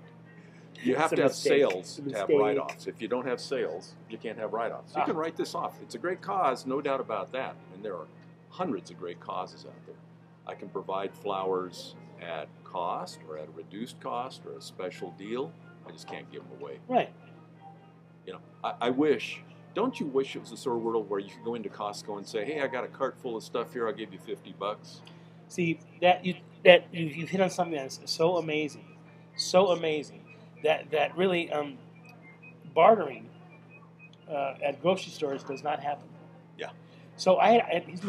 You have It's a to have mistake. sales It's a to have mistake. write-offs. If you don't have sales, you can't have write-offs. You Ah. can write this off. It's a great cause, no doubt about that. And there are hundreds of great causes out there. I can provide flowers at cost or at a reduced cost or a special deal. I just can't give them away. Right. I wish, don't you wish it was a sort of world where you could go into Costco and say, hey, I got a cart full of stuff here, I'll give you $50. See, you've hit on something that's so amazing that really bartering at grocery stores does not happen. Yeah. So here's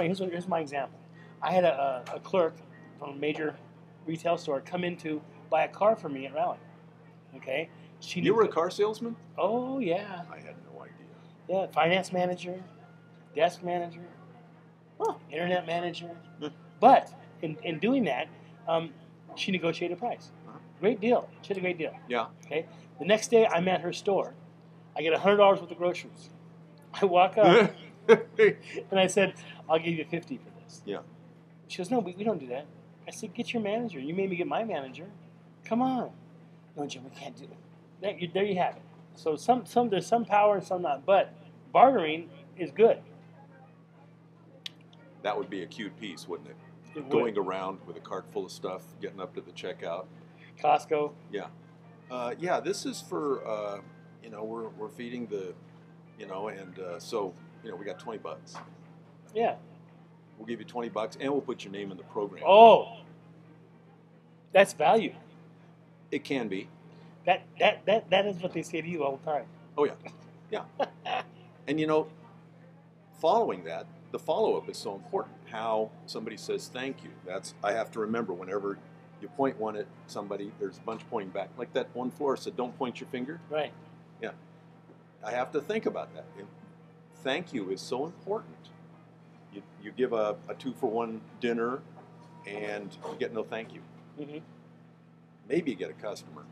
my example. I had a clerk from a major retail store come in to buy a car for me at Raleigh. Okay. You were a car salesman? Oh yeah. I had no idea. Yeah. Finance manager, desk manager, internet manager. Hmm. But in doing that, she negotiated a price. Uh-huh. Great deal. She had a great deal. Yeah. Okay. The next day, I'm at her store. I get $100 worth of groceries. I walk up and I said, "I'll give you $50 for this." Yeah. She goes, "No, we don't do that." I said, "Get your manager. You made me get my manager. Come on." No, Jim, we can't do it. There you have it. So there's some power and some not. But bartering is good. That would be a cute piece, wouldn't it? It would. Going around with a cart full of stuff, getting up to the checkout. Costco. Yeah. This is for, we're feeding the, so we got $20. Yeah. We'll give you $20 and we'll put your name in the program. Oh, that's value. It can be. That is what they say to you all the time. Oh, yeah. Yeah. And, following that, the follow-up is so important. How somebody says thank you. I have to remember whenever you point one at somebody, there's a bunch pointing back. Like that one florist said, don't point your finger. Right. Yeah. I have to think about that. And thank you is so important. You give a 2-for-1 dinner and you get no thank you. Mm-hmm. Maybe you get a customer.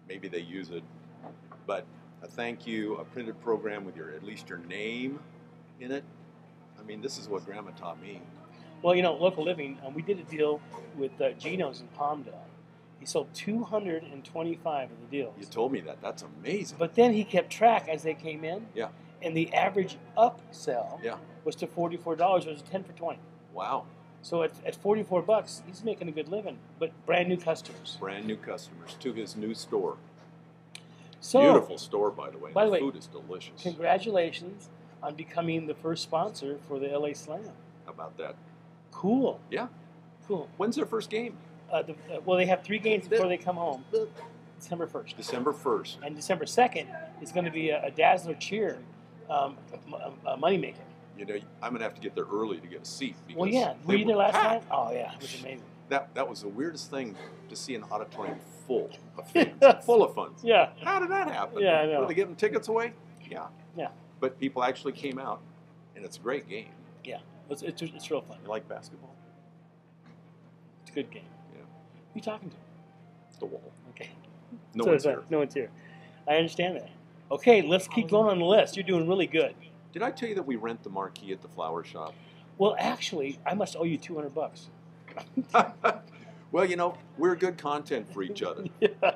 Maybe they use it. But a thank you, a printed program with at least your name in it. I mean, this is what Grandma taught me. Well, you know, local living. We did a deal with Geno's in Palmdale. He sold 225 of the deals. You told me that. That's amazing. But then he kept track as they came in. Yeah. And the average upsell Yeah. was to $44. It was 10 for 20. Wow. So at $44, he's making a good living. But brand new customers. Brand new customers to his new store. So Beautiful store, by the way. By the the way, food is delicious. congratulations on becoming the first sponsor for the LA Slam. How about that? Cool. Yeah. Cool. When's their first game? Well, they have 3 games before they come home. December 1st. December 1st. And December 2nd is going to be a Dazzler Cheer a moneymaker. You know, I'm going to have to get there early to get a seat. Well, because yeah. Were they you there last packed. time? Oh, yeah. It was amazing. That was the weirdest thing to see an auditorium full of fans, full of fun. Yeah. How did that happen? Yeah, I know. Were they giving tickets away? Yeah. Yeah. But people actually came out, and it's a great game. Yeah. It's real fun. You like basketball? It's a good game. Yeah. Who you talking to? The wall. Okay. No So one's is that- here. No one's here. I understand that. Okay, let's keep going on the list. You're doing really good. Did I tell you that we rent the marquee at the flower shop? Well, actually, I must owe you $200. Well, you know, we're good content for each other. Yeah,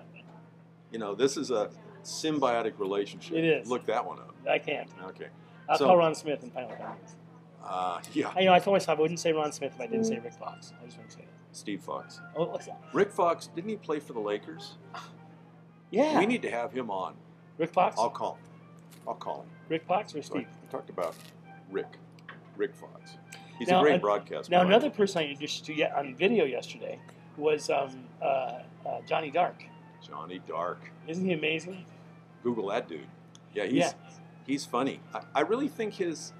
You know, this is a symbiotic relationship. It is. Look that one up. I can't. Okay. I'll So- call Ron Smith and find out what that means. Yeah. I told myself I wouldn't say Ron Smith if I didn't say Rick Fox. I just want to say that. Steve Fox. Oh, what's that? Rick Fox, didn't he play for the Lakers? Yeah. We need to have him on. Rick Fox? I'll call him. I'll call him. Rick Fox or Steve? We talked about Rick Fox. He's Now, a great broadcaster. Now, by the another way. person I introduced to on video yesterday was Johnny Dark. Johnny Dark. Isn't he amazing? Google that dude. Yeah, he's funny. I really think his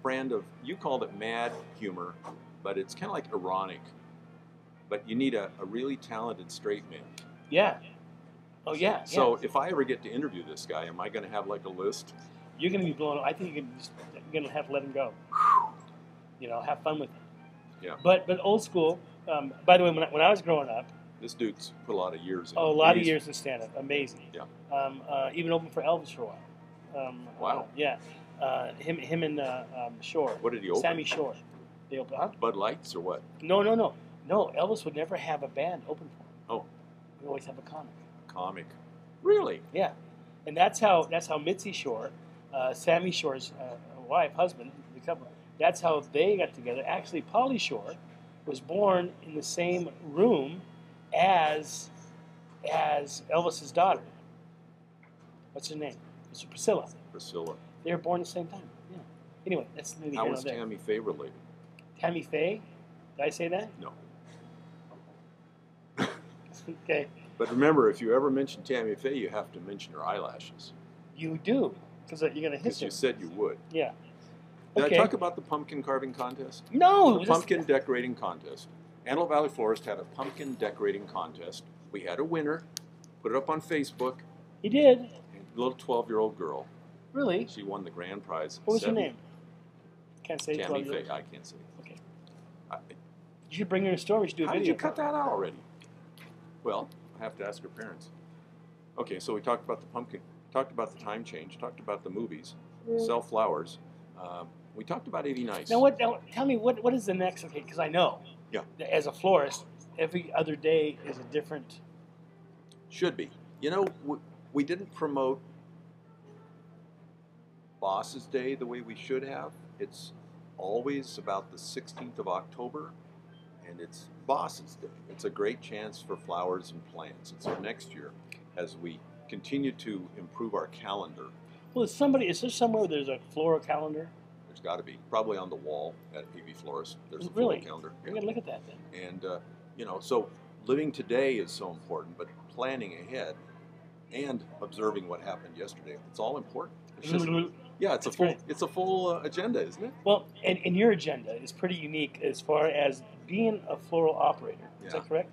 brand of, you called it mad humor, but it's kind of like ironic. But you need a really talented straight man. Yeah. Oh, yeah. So yeah. if I ever get to interview this guy, am I going to have like a list? You're going to be blown. I think you're going to have to let him go. You know, have fun with him. Yeah. But old school. By the way, when I was growing up, This dude's put a lot of years in. a lot of He's- years in stand-up, amazing. Yeah. Even opened for Elvis for a while. Wow. Yeah. Him and Shore. What did he open? Sammy Shore. They opened. Huh? Bud Lights or what? No. Elvis would never have a band open for him. Oh, He'd always have a comic. comic. Really? Yeah, and that's how Mitzi Shore, Sammy Shore's husband, the couple. That's how they got together. Actually, Pauly Shore was born in the same room as Elvis's daughter. What's her name? It's Priscilla. Priscilla. They were born at the same time. Yeah. Anyway, that's neither How here was nor there. Tammy Faye related? Tammy Faye? Did I say that? No. Okay. But remember, if you ever mention Tammy Faye, you have to mention her eyelashes. You do, because you're going to hit Because her. you said you would. Yeah. Did Okay. I talk about the pumpkin carving contest? No. The just- pumpkin decorating contest. Antelope Valley Florist had a pumpkin decorating contest. We had a winner. Put it up on Facebook. He did. A little 12-year-old girl. Really? She won the grand prize. What was her 70 name? Can't say. Tammy 12 years. Faye. I can't say. Okay. I, You should bring her in a store. We should do a how video. did you cut that out already? Well, I have to ask her parents. Okay, so we talked about the pumpkin, talked about the time change, talked about the movies, sell flowers. We talked about 80 Nice. Now, tell me what is the next? Okay, because I know. Yeah. As a florist, every other day is a different. Should be. You know, we didn't promote Boss's Day the way we should have. It's always about the 16th of October, and it's Boss's Day. It's a great chance for flowers and plants. And so next year, as we continue to improve our calendar, Well, is there somewhere there's a floral calendar? there's got to be, probably on the wall at AV Florist, there's a Really? floral calendar. We're gonna look at that then. And, you know, so living today is so important, but planning ahead and observing what happened yesterday, it's all important. It's just, yeah, That's great. it's a full agenda, isn't it? Well, and your agenda is pretty unique as far as being a floral operator. Is Yeah. that correct?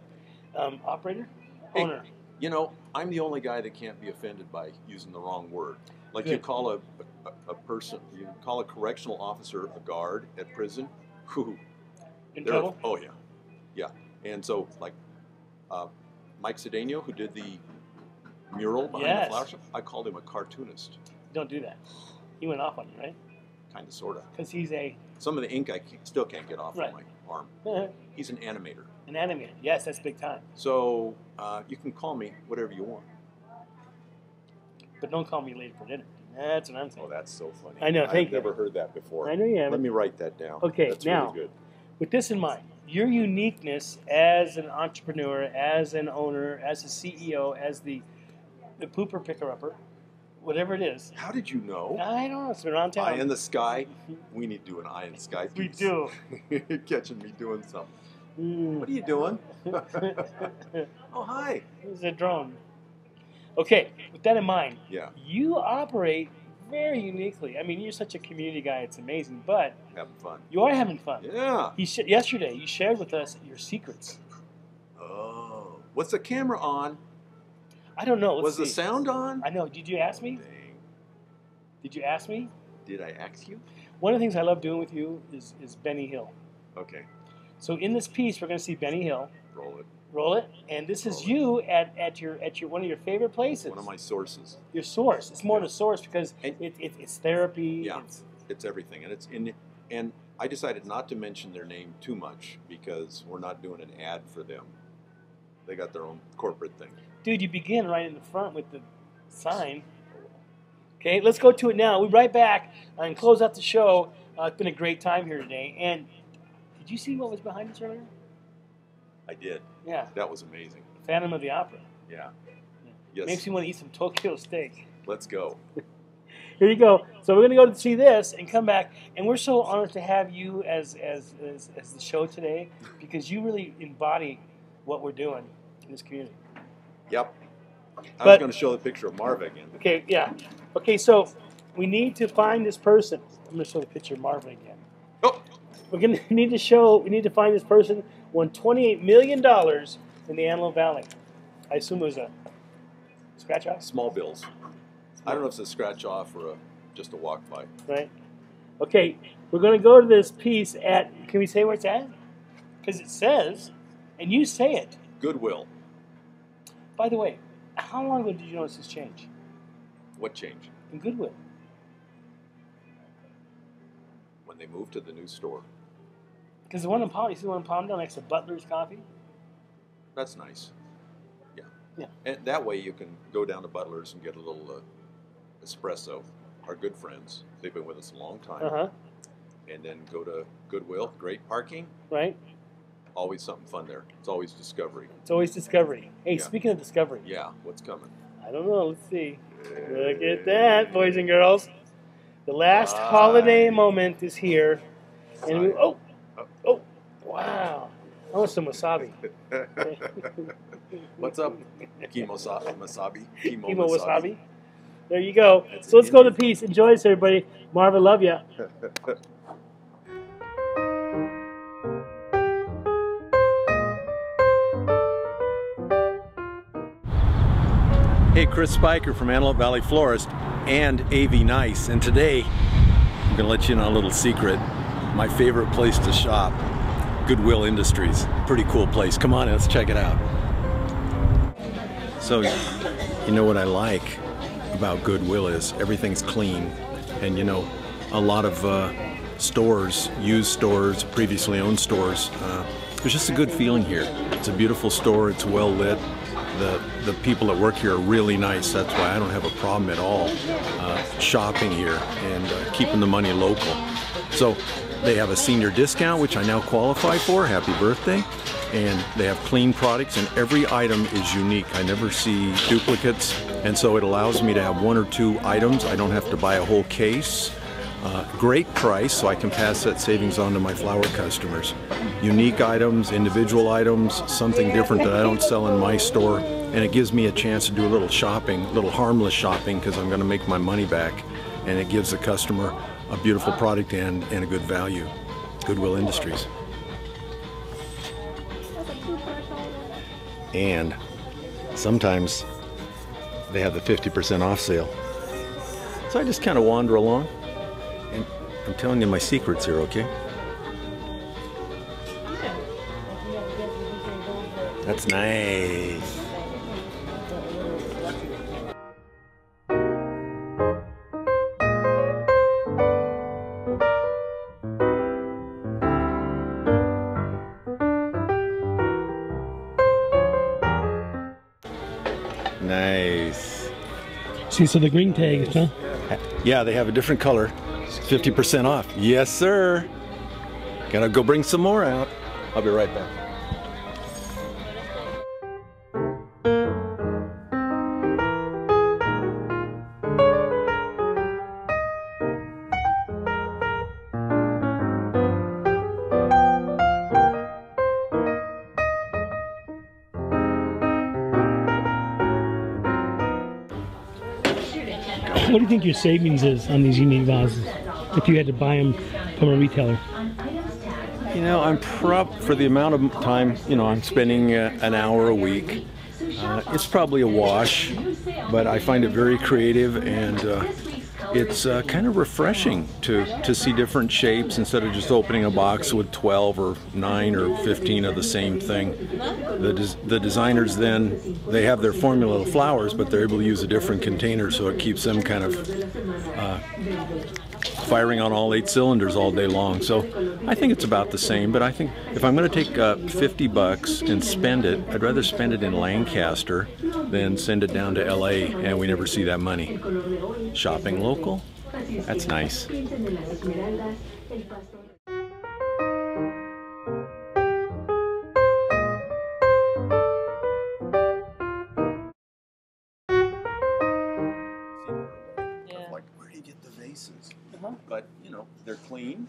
Operator, Hey, owner. You know, I'm the only guy that can't be offended by using the wrong word. Like you Good. call a person, you call a correctional officer a guard at prison. Whew, In they're- trouble. Oh yeah, yeah. And so like Mike Cedeno, who did the mural behind Yes. the flower shop, I called him a cartoonist. Don't do that. He went off on you, right? kind of, sort of. Because he's Some of the ink still can't get off Right. of my arm. an He's an animator. animator. Yes, that's big time. So you can call me whatever you want. But don't call me late for dinner. That's what I'm saying. Oh, that's so funny. I know, thank I've you. never heard that before. I know you haven't. Let me write that down. Okay, that's now, really good. with this in mind, your uniqueness as an entrepreneur, as an owner, as a CEO, as the pooper picker-upper, whatever it is. How did you know? I don't know. It's been around town. Eye in the sky. We need to do an eye in the sky piece. We do. You're catching me doing something. Mm. What are you doing? Oh, hi. It's a drone. Okay, with that in mind, Yeah, you operate very uniquely. I mean, you're such a community guy, it's amazing, but having fun. you are having fun. Yeah. Yesterday, you shared with us your secrets. Oh. What's the camera on? I don't know. Let's Was the see. sound on? I know. Did you ask me? Dang. Did you ask me? Did I ask you? One of the things I love doing with you is Benny Hill. Okay. So in this piece, we're going to see Benny Hill. Roll it. Roll it, and this is Roll it. you at your one of your favorite places. One of my sources. Your source. It's more than a source because And- it's therapy. Yeah. It's, It's everything, and it's in. And I decided not to mention their name too much because we're not doing an ad for them. They got their own corporate thing. dude, you begin right in the front with the sign. Okay, let's go to it now. We'll be right back and close out the show. It's been a great time here today. And did you see what was behind us earlier? I did. Yeah, That was amazing. Phantom of the Opera. Yeah. Makes Yes. me want to eat some Tokyo steak. Let's go. Here you go. So we're going to go to see this and come back. And we're so honored to have you as the show today because you really embody what we're doing in this community. Yep. I was But- going to show the picture of Marva again. Okay, yeah. Okay, so we need to find this person. I'm going to show the picture of Marvin again. Oh, We need to find this person won $28 million in the Antelope Valley. I assume it was a scratch off, small bills. I don't know if it's a scratch off or just a walk by. right? Okay, we're going to go to this piece at, can we say where it's at? Because it says, and you say it. Goodwill. By the way, how long ago did you notice this change What changed? in Goodwill? When they moved to the new store. Because the one in Palm, you see the one in Palmdale next to Butler's Coffee? That's nice. Yeah. Yeah. And that way you can go down to Butler's and get a little espresso. Our good friends. They've been with us a long time. Uh-huh, And then go to Goodwill. Great parking. right? Always something fun there. It's always discovery. It's always discovery. Hey, Yeah. speaking of discovery, Yeah. What's coming? I don't know. Let's see. Look at that, boys and girls. The last Nice. holiday moment is here. And we, Nice. oh, wow. I want some wasabi. What's up? Wasabi. Kimo wasabi. There you go. That's So let's go to Indian. peace. Enjoy this, everybody. Marvin, love ya. Hey, Chris Spiker from Antelope Valley Florist and AV Nice, and today I'm gonna let you in on a little secret. My favorite place to shop, Goodwill Industries. Pretty cool place. Come on in, let's check it out. So, you know what I like about Goodwill is everything's clean, and you know, a lot of stores, used stores, previously owned stores, there's just a good feeling here. It's a beautiful store, it's well lit. The people that work here are really nice. That's why I don't have a problem at all shopping here and keeping the money local. So they have a senior discount, which I now qualify for. Happy birthday. And they have clean products, and every item is unique. I never see duplicates, and so it allows me to have one or two items. I don't have to buy a whole case. Great price, so I can pass that savings on to my flower customers. Unique items, individual items, something different that I don't sell in my store, and it gives me a chance to do a little shopping, a little harmless shopping, because I'm going to make my money back, and it gives the customer a beautiful product and a good value. Goodwill Industries. And sometimes they have the 50% off sale. So I just kind of wander along. And I'm telling you my secrets here, okay? That's nice. Nice. See, so the green tags, huh? Yeah, they have a different color. 50% off. Yes, sir. Gotta go bring some more out. I'll be right back. What do you think your savings is on these unique vases if you had to buy them from a retailer? You know, for the amount of time, I'm spending an hour a week. It's probably a wash, but I find it very creative, and it's kind of refreshing to see different shapes instead of just opening a box with 12 or 9 or 15 of the same thing. The designers then, they have their formula of flowers, but they're able to use a different container, so it keeps them kind of firing on all 8 cylinders all day long. So I think it's about the same, but I think if I'm going to take $50 and spend it, I'd rather spend it in Lancaster than send it down to LA and we never see that money. Shopping local? That's nice. Like, where do you get the vases? But they're clean,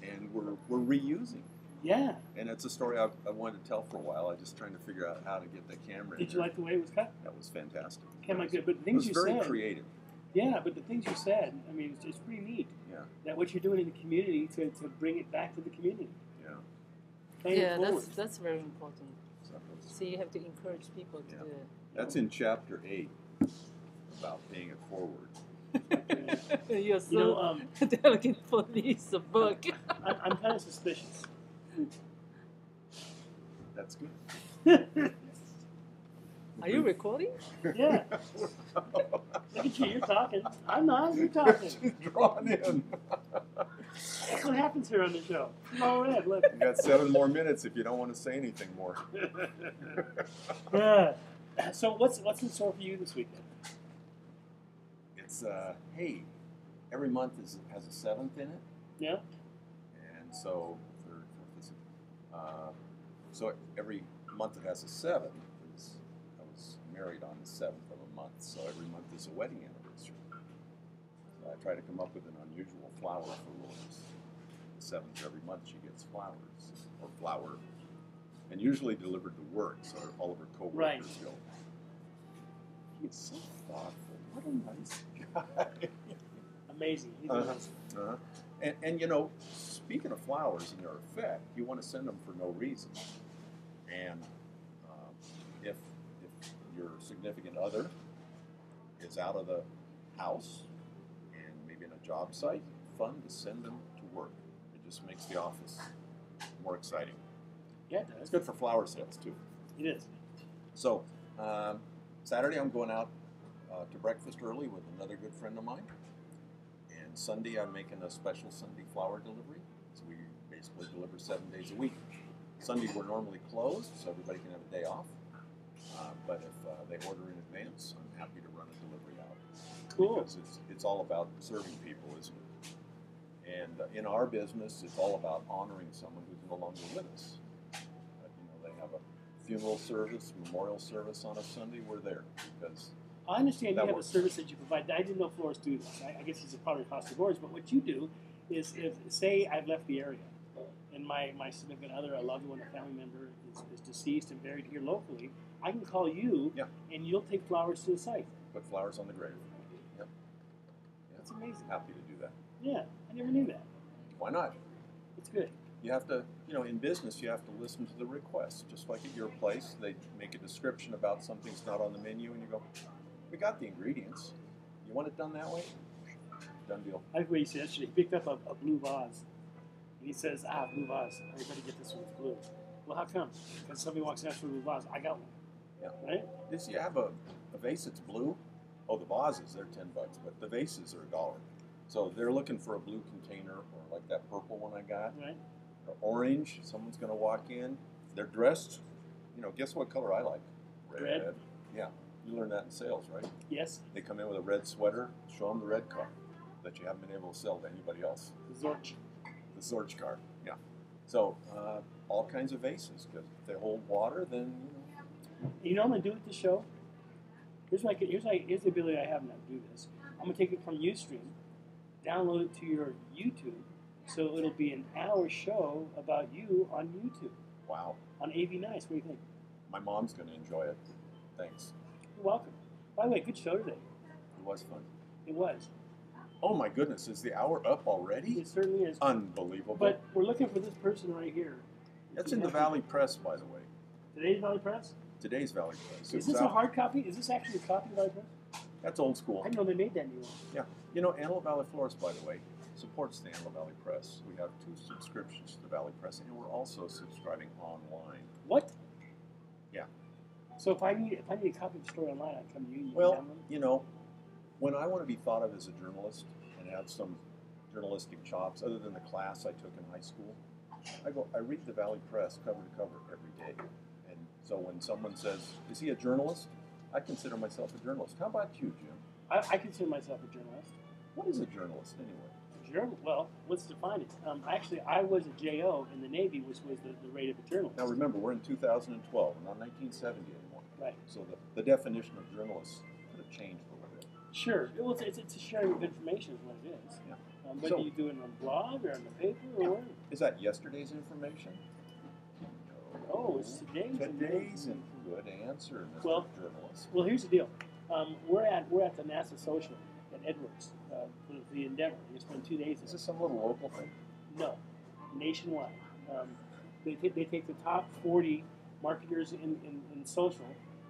and we're reusing. Yeah. And it's a story I wanted to tell for a while. I'm just trying to figure out how to get the camera in Did you like the way it was cut? That was fantastic. Okay, my good. But the It things was you very said. creative. Yeah, but the things you said, I mean, it's pretty neat. Yeah. That what you're doing in the community to bring it back to the community. Yeah. Paying it Yeah, forward. that's very important. So you have to encourage people to do it. That's in chapter 8 about paying it forward. You're so You know, they're looking for this book. I'm kind of suspicious. That's good. Are you recording? Yeah. Look at you, you're talking. I'm not, you're talking. Drawn in. That's what happens here on the show. I'm all red, look. You got 7 more minutes if you don't want to say anything more. Yeah. So what's in store for you this weekend? It's hey, every month has a 7th in it, Yeah. and so third, fourth, is so every month it has a 7th. I was married on the 7th of a month, so every month is a wedding anniversary. So I try to come up with an unusual flower for Lois. The 7th every month she gets flowers or flower, and usually delivered to work, so all of her coworkers Right. go, "He's so thoughtful. What a nice guy." Amazing. He's Uh-huh. amazing. And speaking of flowers and their effect, you want to send them for no reason. And if your significant other is out of the house and maybe in a job site, fun to send them to work. It just makes the office more exciting. Yeah, it It's does. good for flower sales too. It is. So Saturday I'm going out to breakfast early with another good friend of mine. And Sunday I'm making a special Sunday flower delivery. So we basically deliver 7 days a week. Sunday we're normally closed, so everybody can have a day off. But if they order in advance, I'm happy to run a delivery out. Cool. Because it's all about serving people, isn't it? And in our business, it's all about honoring someone who's no longer with us. They have a funeral service, memorial service on a Sunday. We're there because I understand you That have works. a service that you provide. I didn't know florists do this. I guess it's probably across the board. But what you do is, if say I've left the area, and my significant other, a loved one, a family member is deceased and buried here locally, I can call you, Yeah. and you'll take flowers to the site. put flowers on the grave. Yep. That's amazing. Happy to do that. Yeah, I never knew that. Why not? It's good. You have to, in business, you have to listen to the requests. Just like at your place, they make a description about something's not on the menu, and you go, "We got the ingredients. You want it done that way? Done deal." I like what he said yesterday. He picked up a blue vase, and he says, blue vase. Everybody get this one with blue. Well, how come? Because somebody walks in for a blue vase. I got one. Yeah. Right? This you have a vase that's blue. Oh, the vases, they're $10, but the vases are $1. So they're looking for a blue container, or like that purple one I got, Right? or orange. Someone's going to walk in. They're dressed. Guess what color I like? Red? Yeah. You learned that in sales, right? Yes, They come in with a red sweater, show them the red car that you haven't been able to sell to anybody else. Zorch. The Zorch car, yeah. So all kinds of vases, because if they hold water, then You know what I'm gonna do with the show? Here's the ability I have now to do this. I'm gonna take it from Ustream, download it to your YouTube, so it'll be an hour show about you on YouTube wow, on AV Nice. What do you think? my mom's going to enjoy it. Thanks. You're welcome. By the way, good show today. It was fun. It was. Oh my goodness, is the hour up already? It certainly is. Unbelievable. But we're looking for this person right here. That's in the Valley Press, by the way. Today's Valley Press. Today's Valley Press. Is this a hard copy? Is this actually a copy of Valley Press? That's old school. I didn't know they made that anymore. Yeah. You know, Antelope Valley Florist, by the way, supports the Antelope Valley Press. We have 2 subscriptions to the Valley Press, and we're also subscribing online. What? Yeah. So if I need a copy of the story online, I come to you. You Well, can download it? you know, when I want to be thought of as a journalist and have some journalistic chops, other than the class I took in high school, I read the Valley Press cover to cover every day. And so when someone says, "Is he a journalist?" I consider myself a journalist. How about you, Jim? I consider myself a journalist. What is a journalist anyway? Well, let's define it. Actually, I was a JO in the Navy, which was the rate of a journalist. Now remember, we're in 2012, we're not 1970 anymore. Right. So the definition of journalists could have changed a little bit. Sure. Well, it's a sharing of information is what it is. Yeah. Whether So- you do it on a blog or on the paper or where. Is that yesterday's information? Oh, it's today's. Today's good answer, Mr. Well- Journalist. Well, here's the deal. We're at the NASA Social at Edwards for the Endeavor. We spent 2 days. Is this some little local thing? No, nationwide. They take the top 40 marketers in social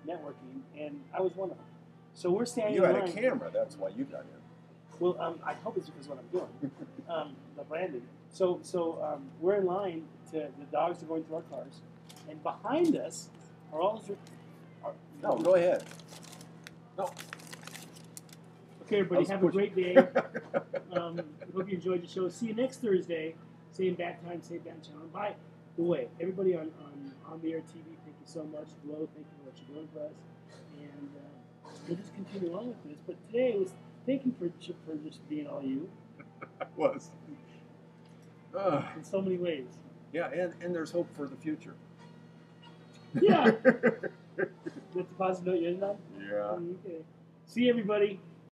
networking, and I was one of them. So we're standing You in had a line. camera, that's why you got in. Well, I hope it's because of what I'm doing. The branding. So we're in line the dogs are going through our cars, and behind us are all these. No, go ahead. No. Okay, everybody, was have a pushing. great day. Hope you enjoyed the show. See you next Thursday. Same bat time, same bat channel. By the way, everybody on the Air TV, thank you so much. Glow, thank you for what you're doing for us. And we'll just continue on with this. But today was thank you for just being all you I was. in so many ways. Yeah, and there's hope for the future. Yeah. That's a positive note you ended on? Yeah. Okay. See you, everybody.